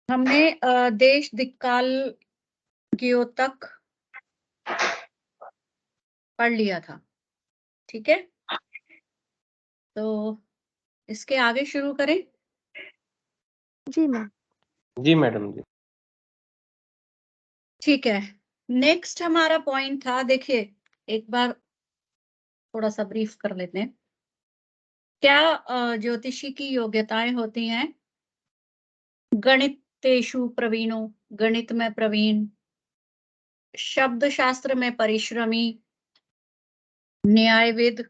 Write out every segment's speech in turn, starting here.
हमने देश दिक्काल द्योतक पढ़ लिया था, ठीक है? तो इसके आगे शुरू करें? जी मैम। जी मैडम जी। ठीक है। नेक्स्ट हमारा पॉइंट था, देखिए एक बार थोड़ा सा ब्रीफ कर लेते हैं। क्या ज्योतिषी की योग्यताएं होती हैं? गणितेषु प्रवीणो, गणित में प्रवीण, शब्द शास्त्र में परिश्रमी, न्यायविद,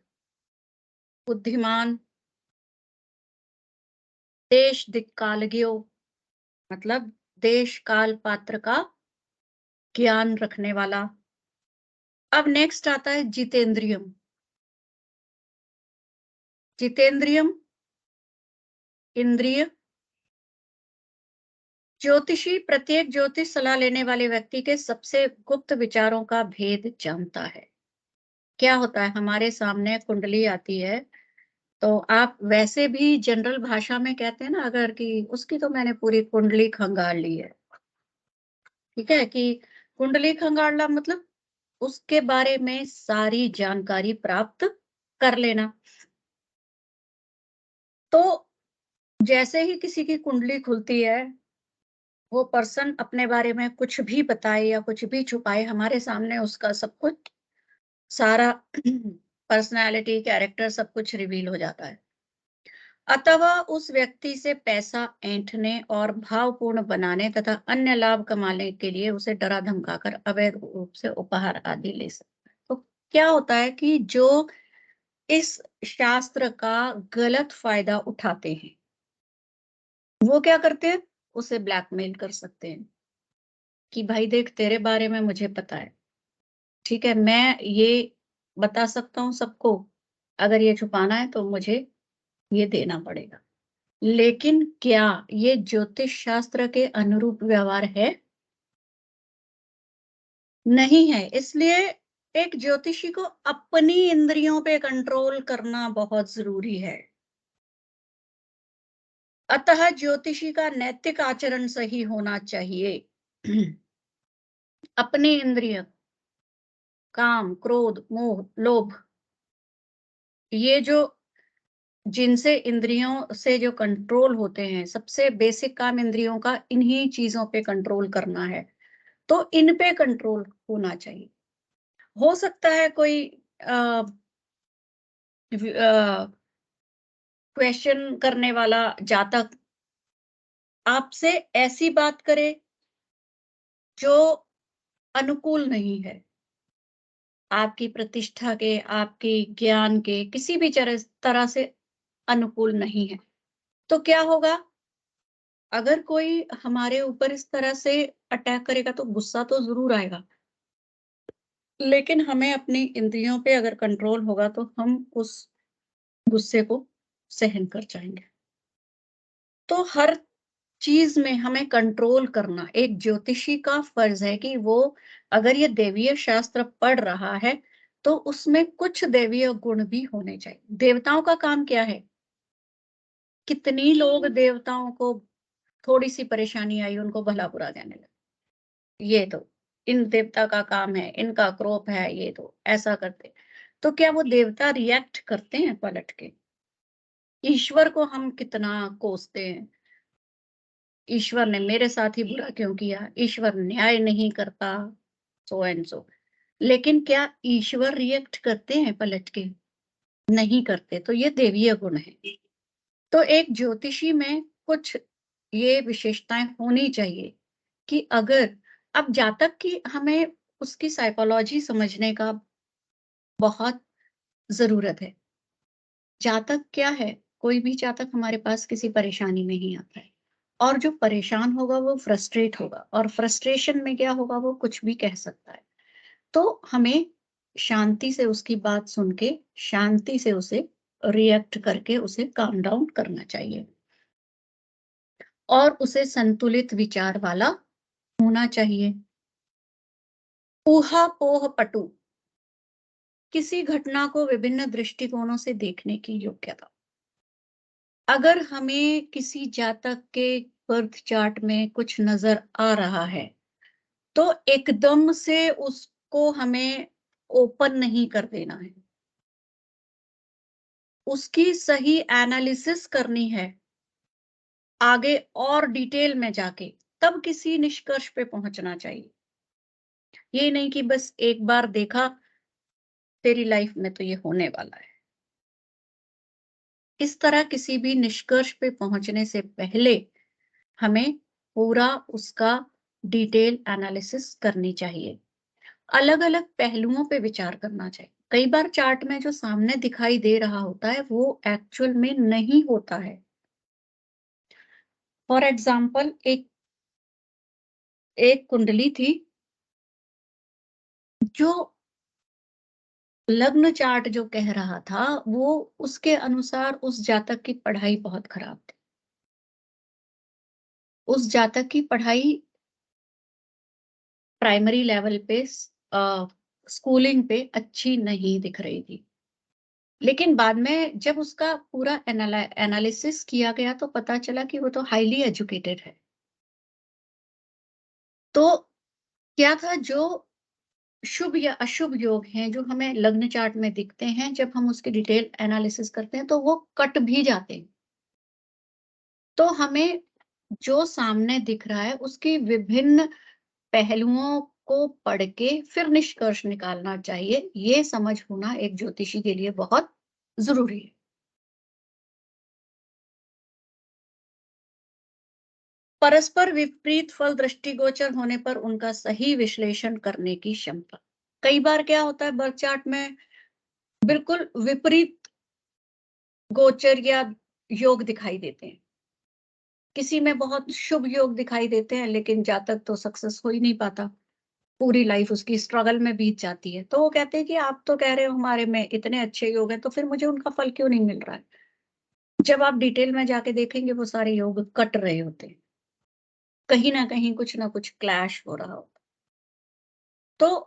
बुद्धिमान, देश दिक्कालज्ञो मतलब देश काल पात्र का ज्ञान रखने वाला। अब नेक्स्ट आता है जितेंद्रियम। जितेंद्रियम इंद्रिय। ज्योतिषी प्रत्येक ज्योतिष सलाह लेने वाले व्यक्ति के सबसे गुप्त विचारों का भेद जानता है। क्या होता है, हमारे सामने कुंडली आती है तो आप वैसे भी जनरल भाषा में कहते हैं ना, अगर कि उसकी तो मैंने पूरी कुंडली खंगाल ली है, ठीक है, कि कुंडली खंगालना मतलब उसके बारे में सारी जानकारी प्राप्त कर लेना। तो जैसे ही किसी की कुंडली खुलती है, वो पर्सन अपने बारे में कुछ भी बताए या कुछ भी छुपाए, हमारे सामने उसका सब कुछ, सारा पर्सनालिटी, कैरेक्टर सब कुछ रिवील हो जाता है। अथवा उस व्यक्ति से पैसा ऐंठने और भावपूर्ण बनाने तथा अन्य लाभ कमाने के लिए उसे डरा धमकाकर अवैध रूप से उपहार आदि ले सकता है। तो क्या होता है कि जो इस शास्त्र का गलत फायदा उठाते हैं, वो क्या करते हैं, उसे ब्लैकमेल कर सकते हैं कि भाई देख, तेरे बारे में मुझे पता है, ठीक है, मैं ये बता सकता हूँ सबको, अगर ये छुपाना है तो मुझे ये देना पड़ेगा। लेकिन क्या ये ज्योतिष शास्त्र के अनुरूप व्यवहार है? नहीं है। इसलिए एक ज्योतिषी को अपनी इंद्रियों पे कंट्रोल करना बहुत जरूरी है। अतः ज्योतिषी का नैतिक आचरण सही होना चाहिए। अपनी इंद्रिय, काम, क्रोध, मोह, लोभ, ये जो जिनसे इंद्रियों से जो कंट्रोल होते हैं, सबसे बेसिक काम इंद्रियों का इन्हीं चीजों पे कंट्रोल करना है। तो इन पे कंट्रोल होना चाहिए। हो सकता है कोई क्वेश्चन करने वाला जातक आपसे ऐसी बात करे जो अनुकूल नहीं है, आपकी प्रतिष्ठा के, आपके ज्ञान के, किसी भी तरह से अनुकूल नहीं है। तो क्या होगा, अगर कोई हमारे ऊपर इस तरह से अटैक करेगा तो गुस्सा तो जरूर आएगा, लेकिन हमें अपनी इंद्रियों पे अगर कंट्रोल होगा तो हम उस गुस्से को सहन कर जाएंगे। तो हर चीज में हमें कंट्रोल करना एक ज्योतिषी का फर्ज है कि वो अगर ये देवीय शास्त्र पढ़ रहा है तो उसमें कुछ देवीय गुण भी होने चाहिए। देवताओं का काम क्या है, कितनी लोग देवताओं को थोड़ी सी परेशानी आई उनको भला बुरा कहने लगे, ये तो इन देवता का काम है, इनका क्रोध है, ये तो ऐसा करते। तो क्या वो देवता रिएक्ट करते हैं पलट के? ईश्वर को हम कितना कोसते हैं, ईश्वर ने मेरे साथ ही बुरा क्यों किया, ईश्वर न्याय नहीं करता, सो एंड सो। लेकिन क्या ईश्वर रिएक्ट करते हैं पलट के? नहीं करते। तो ये देवीय गुण है। तो एक ज्योतिषी में कुछ ये विशेषताएं होनी चाहिए कि अगर, अब जातक की हमें उसकी साइकोलॉजी समझने का बहुत जरूरत है। जातक क्या है, कोई भी जातक हमारे पास किसी परेशानी में ही आता है, और जो परेशान होगा वो फ्रस्ट्रेट होगा, और फ्रस्ट्रेशन में क्या होगा, वो कुछ भी कह सकता है। तो हमें शांति से उसकी बात सुन के, शांति से उसे रिएक्ट करके उसे काम डाउन करना चाहिए, और उसे संतुलित विचार वाला होना चाहिए। ऊहापोह पटु, किसी घटना को विभिन्न दृष्टिकोणों से देखने की योग्यता। अगर हमें किसी जातक के बर्थ चार्ट में कुछ नजर आ रहा है, तो एकदम से उसको हमें ओपन नहीं कर देना है, उसकी सही एनालिसिस करनी है आगे और डिटेल में जाके, तब किसी निष्कर्ष पे पहुंचना चाहिए। ये नहीं कि बस एक बार देखा, तेरी लाइफ में तो ये होने वाला है। इस तरह किसी भी निष्कर्ष पे पहुंचने से पहले हमें पूरा उसका डिटेल एनालिसिस करनी चाहिए। अलग-अलग पहलुओं पे विचार करना चाहिए। कई बार चार्ट में जो सामने दिखाई दे रहा होता है, वो एक्चुअल में नहीं होता है। फॉर एग्जाम्पल एक एक कुंडली थी, जो लग्न चार्ट जो कह रहा था, वो उसके अनुसार उस जातक की पढ़ाई बहुत खराब थी। उस जातक की पढ़ाई प्राइमरी लेवल पे स्कूलिंग पे अच्छी नहीं दिख रही थी। लेकिन बाद में जब उसका पूरा एनालिसिस किया गया तो पता चला कि वो तो हाईली एजुकेटेड है। तो क्या था, जो शुभ या अशुभ योग हैं जो हमें लग्न चार्ट में दिखते हैं, जब हम उसकी डिटेल एनालिसिस करते हैं तो वो कट भी जाते हैं। तो हमें जो सामने दिख रहा है उसकी विभिन्न पहलुओं को पढ़ के फिर निष्कर्ष निकालना चाहिए। ये समझ होना एक ज्योतिषी के लिए बहुत जरूरी है। परस्पर विपरीत फल दृष्टिगोचर होने पर उनका सही विश्लेषण करने की क्षमता। कई बार क्या होता है, बर्थ चार्ट में बिल्कुल विपरीत गोचर या योग दिखाई देते हैं। किसी में बहुत शुभ योग दिखाई देते हैं, लेकिन जातक तो सक्सेस हो ही नहीं पाता, पूरी लाइफ उसकी स्ट्रगल में बीत जाती है। तो वो कहते हैं कि आप तो कह रहे हो हमारे में इतने अच्छे योग हैं, तो फिर मुझे उनका फल क्यों नहीं मिल रहा है। जब आप डिटेल में जाके देखेंगे, वो सारे योग कट रहे होते हैं, कहीं ना कहीं कुछ ना कुछ क्लैश हो रहा होता। तो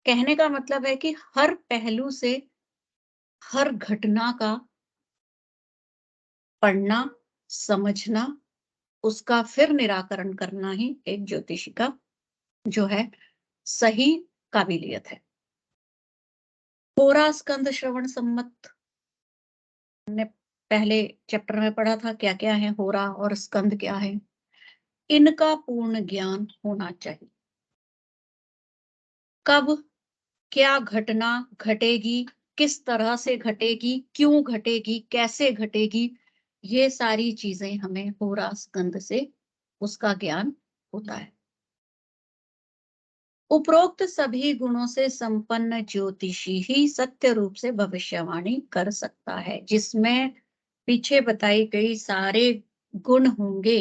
कहने का मतलब है कि हर पहलू से हर घटना का पढ़ना, समझना, उसका फिर निराकरण करना ही एक ज्योतिषी का जो है सही काबिलियत है। होरा स्कंद श्रवण सम्मत हमने पहले चैप्टर में पढ़ा था, क्या क्या है होरा और स्कंद क्या है। इनका पूर्ण ज्ञान होना चाहिए। कब क्या घटना घटेगी, किस तरह से घटेगी, क्यों घटेगी, कैसे घटेगी, ये सारी चीजें हमें होरा स्कंद से उसका ज्ञान होता है। उपरोक्त सभी गुणों से संपन्न ज्योतिषी ही सत्य रूप से भविष्यवाणी कर सकता है। जिसमें पीछे बताई गई सारे गुण होंगे,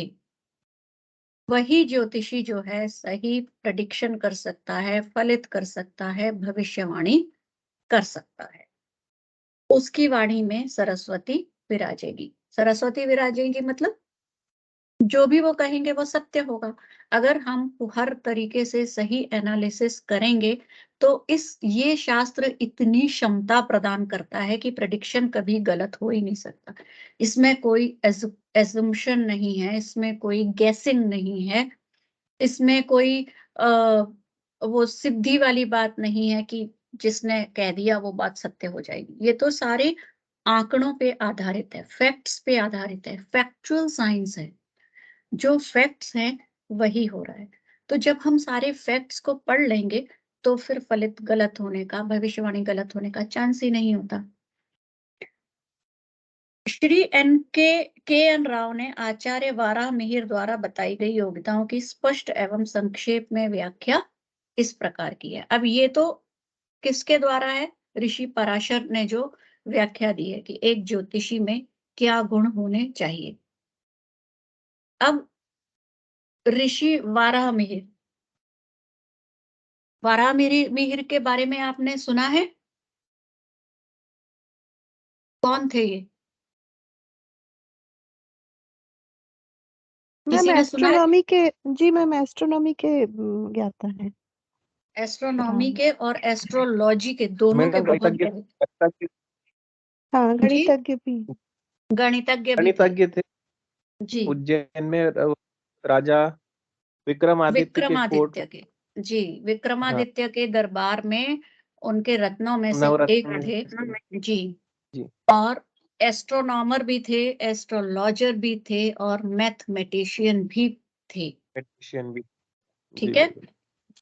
वही ज्योतिषी जो है सही प्रेडिक्शन कर सकता है, फलित कर सकता है, भविष्यवाणी कर सकता है। उसकी वाणी में सरस्वती विराजेगी। सरस्वती विराजेगी मतलब जो भी वो कहेंगे वो सत्य होगा। अगर हम हर तरीके से सही एनालिसिस करेंगे, तो ये शास्त्र इतनी क्षमता प्रदान करता है कि प्रेडिक्शन कभी गलत हो ही नहीं सकता। इसमें कोई एजम्पशन नहीं है, इसमें कोई गैसिंग नहीं है, इसमें कोई वो सिद्धि वाली बात नहीं है कि जिसने कह दिया वो बात सत्य हो जाएगी। ये तो सारे आंकड़ों पे आधारित है, फैक्ट्स पे आधारित है, फैक्चुअल साइंस है। जो फैक्ट्स हैं वही हो रहा है। तो जब हम सारे फैक्ट्स को पढ़ लेंगे, तो फिर फलित गलत होने का, भविष्यवाणी गलत होने का चांस ही नहीं होता। श्री के एन राव ने आचार्य वाराह मिहिर द्वारा बताई गई योग्यताओं की स्पष्ट एवं संक्षेप में व्याख्या इस प्रकार की है। अब ये तो किसके द्वारा है? ऋषि पराशर ने जो व्याख्या दी है कि एक ज्योतिषी में क्या गुण होने चाहिए। अब ऋषि वाराह मिहिर के बारे में आपने सुना है? कौन थे ये? मैम किसी ने सुना है? एस्ट्रोनॉमी के, जी मैम एस्ट्रोनॉमी के ज्ञाता है। एस्ट्रोनॉमी राम। के और एस्ट्रोलॉजी के दोनों के मेरा बहुत गणितज्ञ बड़े। हाँ जी, गणितज्ञ भी। गणितज्ञ भी थे। गणितज्ञ थे। जी, उज्जैन में राजा विक्रमादित्य के कोर्ट, विक्रमादित्य के, जी, हाँ, विक्रमादित्य के दरबार में उनके रत्नों में से एक नवरत्न, थे। जी, जी, और एस्ट्रोनॉमर भी थे, एस्ट्रोलॉजर भी थे और मैथमेटिशियन भी थे। मैजिशियन भी, जी ठीक है? बिल्कुल।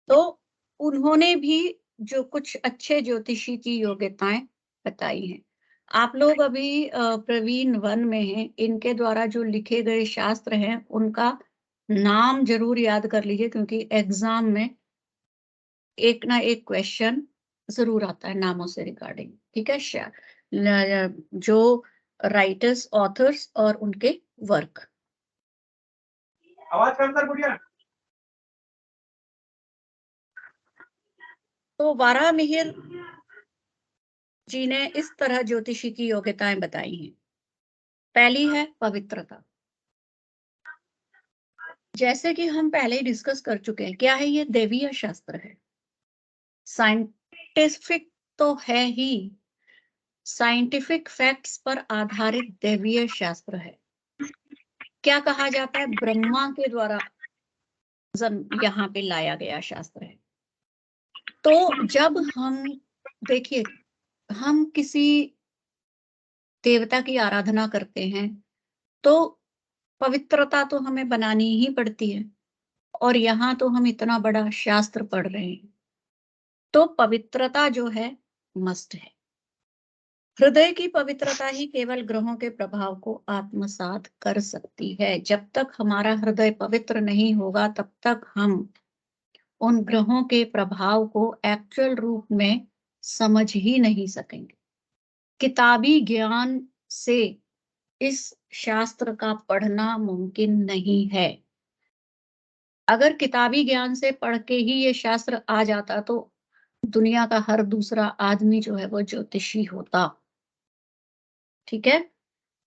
तो उन्होंने भी जो कुछ अच्छे ज्योतिषी की योग्यताएं बताई हैं। आप लोग अभी प्रवीण 1 में हैं, इनके द्वारा जो लिखे गए शास्त्र हैं, उनका नाम जरूर याद कर लीजिए, क्योंकि एग्जाम में एक ना एक क्वेश्चन जरूर आता है नामों से रिगार्डिंग। ठीक है? जो राइटर्स, ऑथर्स और उनके वर्क। आवाज कम कर बुढ़िया। तो वारामिहिर जी ने इस तरह ज्योतिषी की योग्यताएं बताई हैं। पहली है पवित्रता। जैसे कि हम पहले ही डिस्कस कर चुके हैं, क्या है ये? दैवीय शास्त्र है, साइंटिफिक तो है ही, साइंटिफिक फैक्ट्स पर आधारित दैवीय शास्त्र है। क्या कहा जाता है? ब्रह्मा के द्वारा यहाँ पे लाया गया शास्त्र है। तो जब हम देखिए, हम किसी देवता की आराधना करते हैं, तो पवित्रता तो हमें बनानी ही पड़ती है, और यहाँ तो हम इतना बड़ा शास्त्र पढ़ रहे हैं, तो पवित्रता जो है मस्ट है। हृदय की पवित्रता ही केवल ग्रहों के प्रभाव को आत्मसात कर सकती है। जब तक हमारा हृदय पवित्र नहीं होगा, तब तक हम उन ग्रहों के प्रभाव को एक्चुअल रूप में समझ ही नहीं सकेंगे। किताबी ज्ञान से इस शास्त्र का पढ़ना मुमकिन नहीं है। अगर किताबी ज्ञान से पढ़ के ही ये शास्त्र आ जाता, तो दुनिया का हर दूसरा आदमी जो है वो ज्योतिषी होता। ठीक है?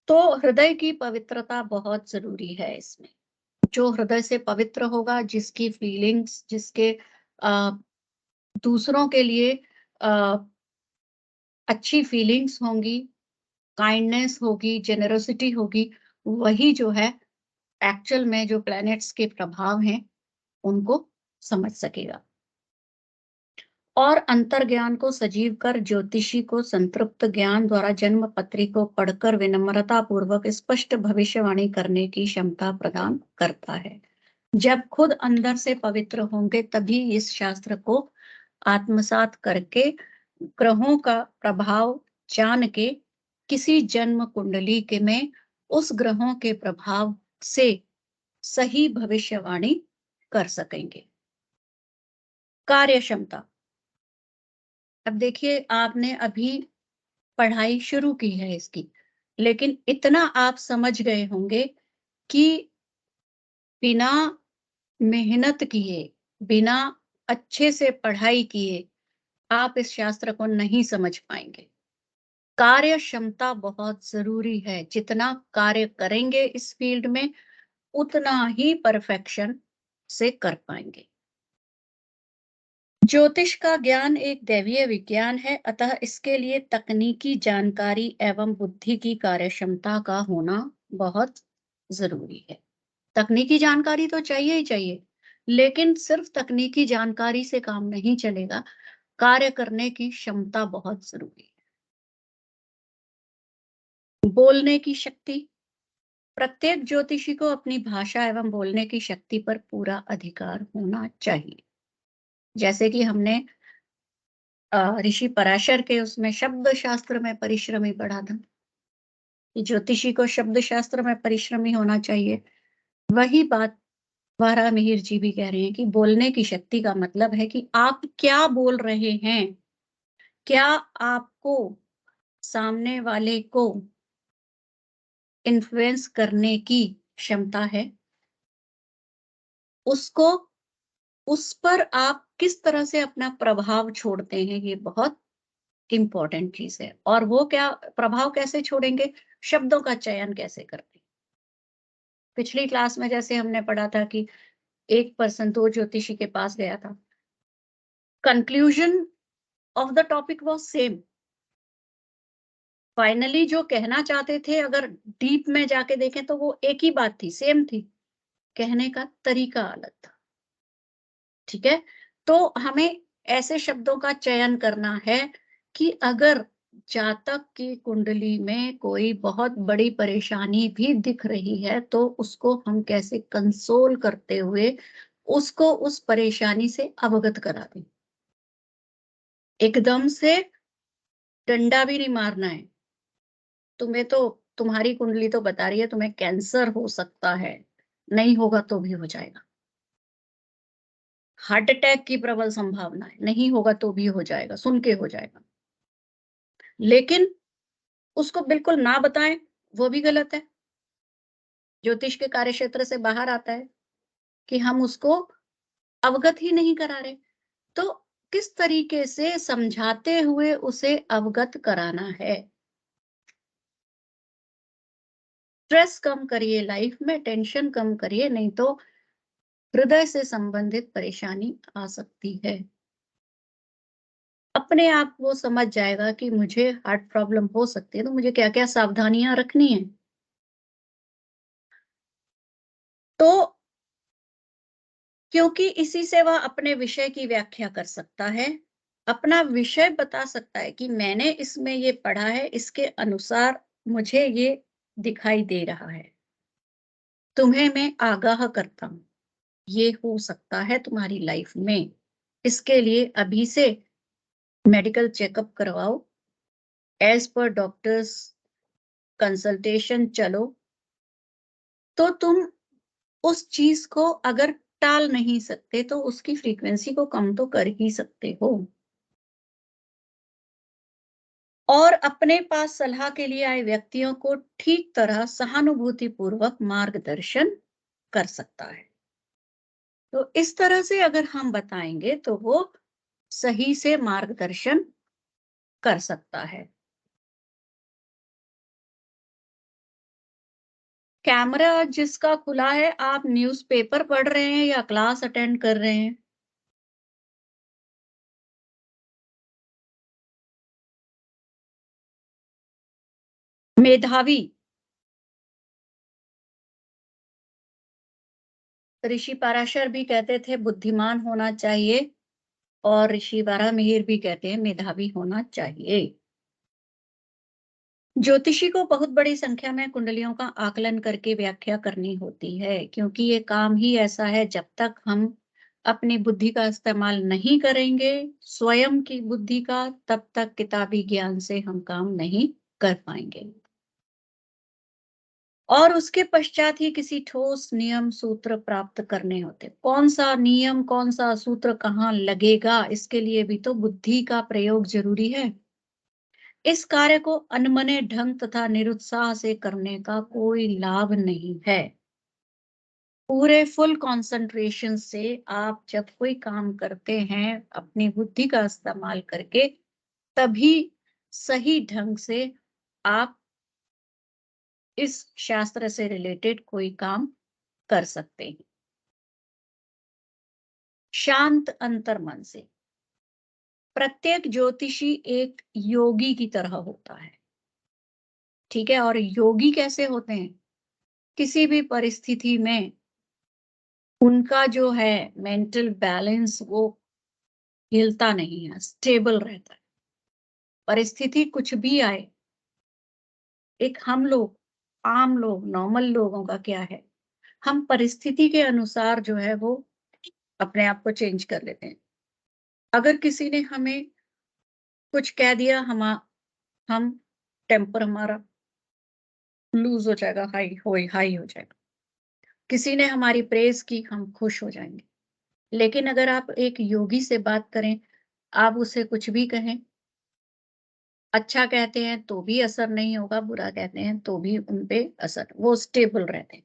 तो हृदय की पवित्रता बहुत जरूरी है इसमें। जो हृदय से पवित्र होगा, जिसकी फीलिंग्स, जिसके आ, दूसरों के लिए आ, अच्छी फीलिंग्स होंगी, काइंडनेस होगी, जेनरोसिटी होगी, वही जो है एक्चुअल में जो प्लैनेट्स के प्रभाव हैं उनको समझ सकेगा। और अंतर्ज्ञान को सजीव कर ज्योतिषी को संतृप्त ज्ञान द्वारा जन्म पत्री को पढ़कर विनम्रता पूर्वक स्पष्ट भविष्यवाणी करने की क्षमता प्रदान करता है। जब खुद अंदर से पवित्र होंगे, तभी इस शास्त्र को आत्मसात करके ग्रहों का प्रभाव जान के किसी जन्म कुंडली के में उस ग्रहों के प्रभाव से सही भविष्यवाणी कर सकेंगे। कार्य क्षमता। अब देखिए, आपने अभी पढ़ाई शुरू की है इसकी, लेकिन इतना आप समझ गए होंगे कि बिना मेहनत किए, बिना अच्छे से पढ़ाई किए, आप इस शास्त्र को नहीं समझ पाएंगे। कार्य क्षमता बहुत जरूरी है। जितना कार्य करेंगे इस फील्ड में, उतना ही परफेक्शन से कर पाएंगे। ज्योतिष का ज्ञान एक दैवीय विज्ञान है, अतः इसके लिए तकनीकी जानकारी एवं बुद्धि की कार्यक्षमता का होना बहुत जरूरी है। तकनीकी जानकारी तो चाहिए ही चाहिए, लेकिन सिर्फ तकनीकी जानकारी से काम नहीं चलेगा, कार्य करने की क्षमता बहुत जरूरी है। बोलने की शक्ति। प्रत्येक ज्योतिषी को अपनी भाषा एवं बोलने की शक्ति पर पूरा अधिकार होना चाहिए। जैसे कि हमने ऋषि पराशर के उसमें शब्द शास्त्र में परिश्रमी पढ़ा था कि ज्योतिषी को शब्द शास्त्र में परिश्रमी होना चाहिए। वही बात वारामिहिर जी भी कह रहे हैं कि बोलने की शक्ति का मतलब है कि आप क्या बोल रहे हैं, क्या आपको सामने वाले को इन्फ्लुएंस करने की क्षमता है, उसको, उस पर आप किस तरह से अपना प्रभाव छोड़ते हैं, ये बहुत इंपॉर्टेंट चीज है। और वो क्या प्रभाव कैसे छोड़ेंगे? शब्दों का चयन कैसे करते हैं। पिछली क्लास में जैसे हमने पढ़ा था कि एक पर्सन दो ज्योतिषी के पास गया था, conclusion of the topic was same, finally जो कहना चाहते थे, अगर डीप में जाके देखें तो वो एक ही बात थी, सेम थी, कहने का तरीका अलग था। ठीक है, तो हमें ऐसे शब्दों का चयन करना है कि अगर जातक की कुंडली में कोई बहुत बड़ी परेशानी भी दिख रही है तो उसको हम कैसे कंसोल करते हुए उसको उस परेशानी से अवगत करा दें। एकदम से डंडा भी नहीं मारना है। तुम्हारी कुंडली तो बता रही है तुम्हें कैंसर हो सकता है, नहीं होगा तो भी हो जाएगा। हार्ट अटैक की प्रबल संभावना है, नहीं होगा तो भी हो जाएगा, सुन के हो जाएगा। लेकिन उसको बिल्कुल ना बताएं, वो भी गलत है। ज्योतिष के कार्यक्षेत्र से बाहर आता है कि हम उसको अवगत ही नहीं करा रहे। तो किस तरीके से समझाते हुए उसे अवगत कराना है। स्ट्रेस कम करिए, लाइफ में टेंशन कम करिए, नहीं तो हृदय से संबंधित परेशानी आ सकती है। अपने आप वो समझ जाएगा कि मुझे हार्ट प्रॉब्लम हो सकती है, तो मुझे क्या क्या सावधानियां रखनी है। तो क्योंकि इसी से वह अपने विषय की व्याख्या कर सकता है, अपना विषय बता सकता है कि मैंने इसमें ये पढ़ा है, इसके अनुसार मुझे ये दिखाई दे रहा है, तुम्हें मैं आगाह करता हूं, ये हो सकता है तुम्हारी लाइफ में। इसके लिए अभी से मेडिकल चेकअप करवाओ, एज पर डॉक्टर्स कंसल्टेशन चलो, तो तुम उस चीज को अगर टाल नहीं सकते तो उसकी फ्रीक्वेंसी को कम तो कर ही सकते हो। और अपने पास सलाह के लिए आए व्यक्तियों को ठीक तरह सहानुभूति पूर्वक मार्गदर्शन कर सकता है। तो इस तरह से अगर हम बताएंगे तो वो सही से मार्गदर्शन कर सकता है। कैमरा जिसका खुला है, आप न्यूज़पेपर पढ़ रहे हैं या क्लास अटेंड कर रहे हैं? मेधावी ऋषि पराशर भी कहते थे बुद्धिमान होना चाहिए, और ऋषि वारामिहिर भी कहते हैं मेधावी होना चाहिए। ज्योतिषी को बहुत बड़ी संख्या में कुंडलियों का आकलन करके व्याख्या करनी होती है, क्योंकि ये काम ही ऐसा है, जब तक हम अपनी बुद्धि का इस्तेमाल नहीं करेंगे, स्वयं की बुद्धि का, तब तक किताबी ज्ञान से हम काम नहीं कर पाएंगे। और उसके पश्चात ही किसी ठोस नियम सूत्र प्राप्त करने होते। कौन सा नियम, कौन सा सूत्र कहाँ लगेगा, इसके लिए भी तो बुद्धि का प्रयोग जरूरी है। इस कार्य को अनमने ढंग तथा निरुत्साह से करने का कोई लाभ नहीं है। पूरे फुल कंसंट्रेशन से आप जब कोई काम करते हैं अपनी बुद्धि का इस्तेमाल करके, तभी सही ढंग से आप इस शास्त्र से रिलेटेड कोई काम कर सकते हैं। शांत अंतर्मन से। प्रत्येक ज्योतिषी एक योगी की तरह होता है। ठीक है, और योगी कैसे होते हैं? किसी भी परिस्थिति में उनका जो है मेंटल बैलेंस वो हिलता नहीं है, स्टेबल रहता है। परिस्थिति कुछ भी आए, एक हम लोग, आम लोग, नॉर्मल लोगों का क्या है, हम परिस्थिति के अनुसार जो है वो अपने आप को चेंज कर लेते हैं। अगर किसी ने हमें कुछ कह दिया, हम टेम्पर हमारा लूज हो जाएगा, हाई हो जाएगा। किसी ने हमारी प्रेज की, हम खुश हो जाएंगे। लेकिन अगर आप एक योगी से बात करें, आप उसे कुछ भी कहें, अच्छा कहते हैं तो भी असर नहीं होगा, बुरा कहते हैं तो भी उनपे असर, वो स्टेबल रहते हैं।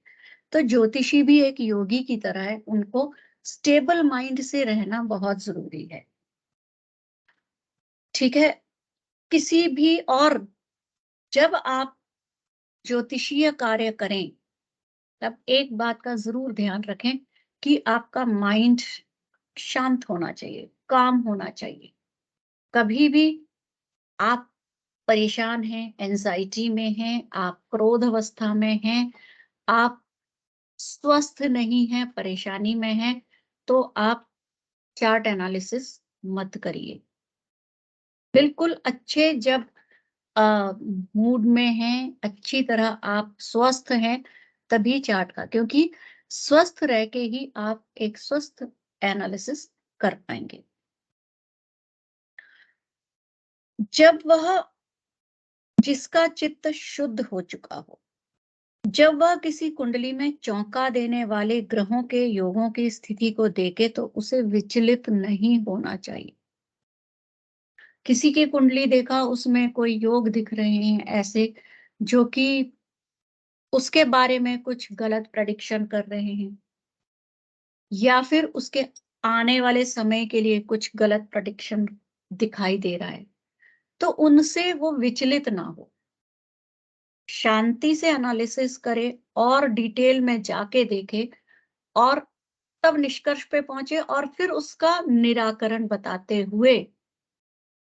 तो ज्योतिषी भी एक योगी की तरह है, उनको स्टेबल माइंड से रहना बहुत जरूरी है। ठीक है, किसी भी, और जब आप ज्योतिषीय कार्य करें तब एक बात का जरूर ध्यान रखें कि आपका माइंड शांत होना चाहिए, काम होना चाहिए। कभी भी आप परेशान हैं, एंजाइटी में हैं, आप क्रोध अवस्था में हैं, आप स्वस्थ नहीं हैं, परेशानी में हैं, तो आप चार्ट एनालिसिस मत करिए। बिल्कुल अच्छे जब मूड में हैं, अच्छी तरह आप स्वस्थ हैं, तभी चार्ट का, क्योंकि स्वस्थ रह के ही आप एक स्वस्थ एनालिसिस कर पाएंगे। जब वह जिसका चित्त शुद्ध हो चुका हो, जब वह किसी कुंडली में चौंका देने वाले ग्रहों के योगों की स्थिति को देखे तो उसे विचलित नहीं होना चाहिए। किसी की कुंडली देखा, उसमें कोई योग दिख रहे हैं ऐसे जो कि उसके बारे में कुछ गलत प्रेडिक्शन कर रहे हैं, या फिर उसके आने वाले समय के लिए कुछ गलत प्रेडिक्शन दिखाई दे रहा है, तो उनसे वो विचलित ना हो, शांति से एनालिसिस करे और डिटेल में जाके देखे और तब निष्कर्ष पे पहुंचे और फिर उसका निराकरण बताते हुए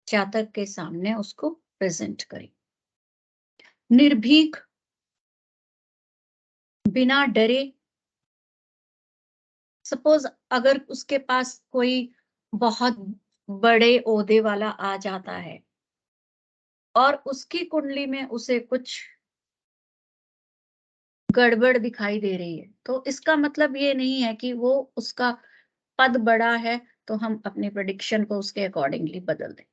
जातक के सामने उसको प्रेजेंट करें। निर्भीक, बिना डरे। सपोज अगर उसके पास कोई बहुत बड़े ओहदे वाला आ जाता है और उसकी कुंडली में उसे कुछ गड़बड़ दिखाई दे रही है, तो इसका मतलब ये नहीं है कि वो उसका पद बड़ा है तो हम अपने प्रेडिक्शन को उसके अकॉर्डिंगली बदल दें।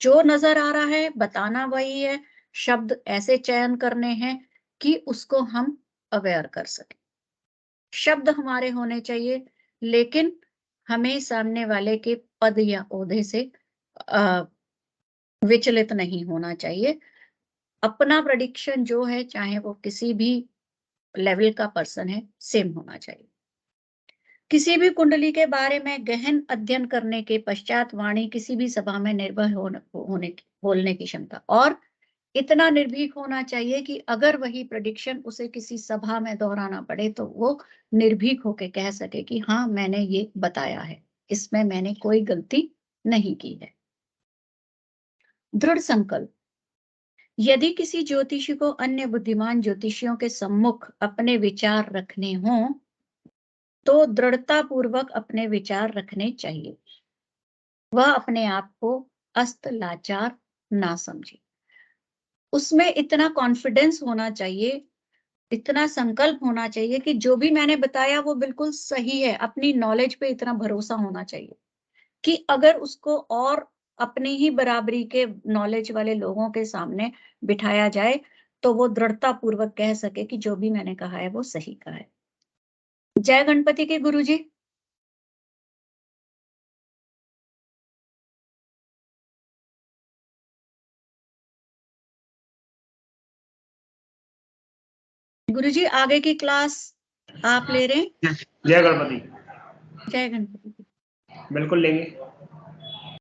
जो नजर आ रहा है बताना वही है, शब्द ऐसे चयन करने हैं कि उसको हम अवेयर कर सकें। शब्द हमारे होने चाहिए, लेकिन हमें सामने वाले के पद या ओहदे से विचलित नहीं होना चाहिए। अपना प्रेडिक्शन जो है, चाहे वो किसी भी लेवल का पर्सन है, सेम होना चाहिए। किसी भी कुंडली के बारे में गहन अध्ययन करने के पश्चात वाणी किसी भी सभा में निर्भय बोलने की क्षमता, और इतना निर्भीक होना चाहिए कि अगर वही प्रेडिक्शन उसे किसी सभा में दोहराना पड़े तो वो निर्भीक होकर कह सके कि हाँ, मैंने ये बताया है, इसमें मैंने कोई गलती नहीं की है। दृढ़ संकल्प। यदि किसी ज्योतिषी को अन्य बुद्धिमान ज्योतिषियों के सम्मुख अपने विचार रखने हों तो दृढ़ता पूर्वक अपने विचार रखने चाहिए। वह अपने आप को अस्त लाचार ना समझे। उसमें इतना कॉन्फिडेंस होना चाहिए, इतना संकल्प होना चाहिए कि जो भी मैंने बताया वो बिल्कुल सही है। अपनी नॉलेज पे इतना भरोसा होना चाहिए कि अगर उसको और अपनी ही बराबरी के नॉलेज वाले लोगों के सामने बिठाया जाए तो वो दृढ़ता पूर्वक कह सके कि जो भी मैंने कहा है वो सही कहा है। जय गणपति के गुरुजी। गुरुजी आगे की क्लास आप ले रहे हैं? जय गणपति। जय गणपति। बिल्कुल लेंगे।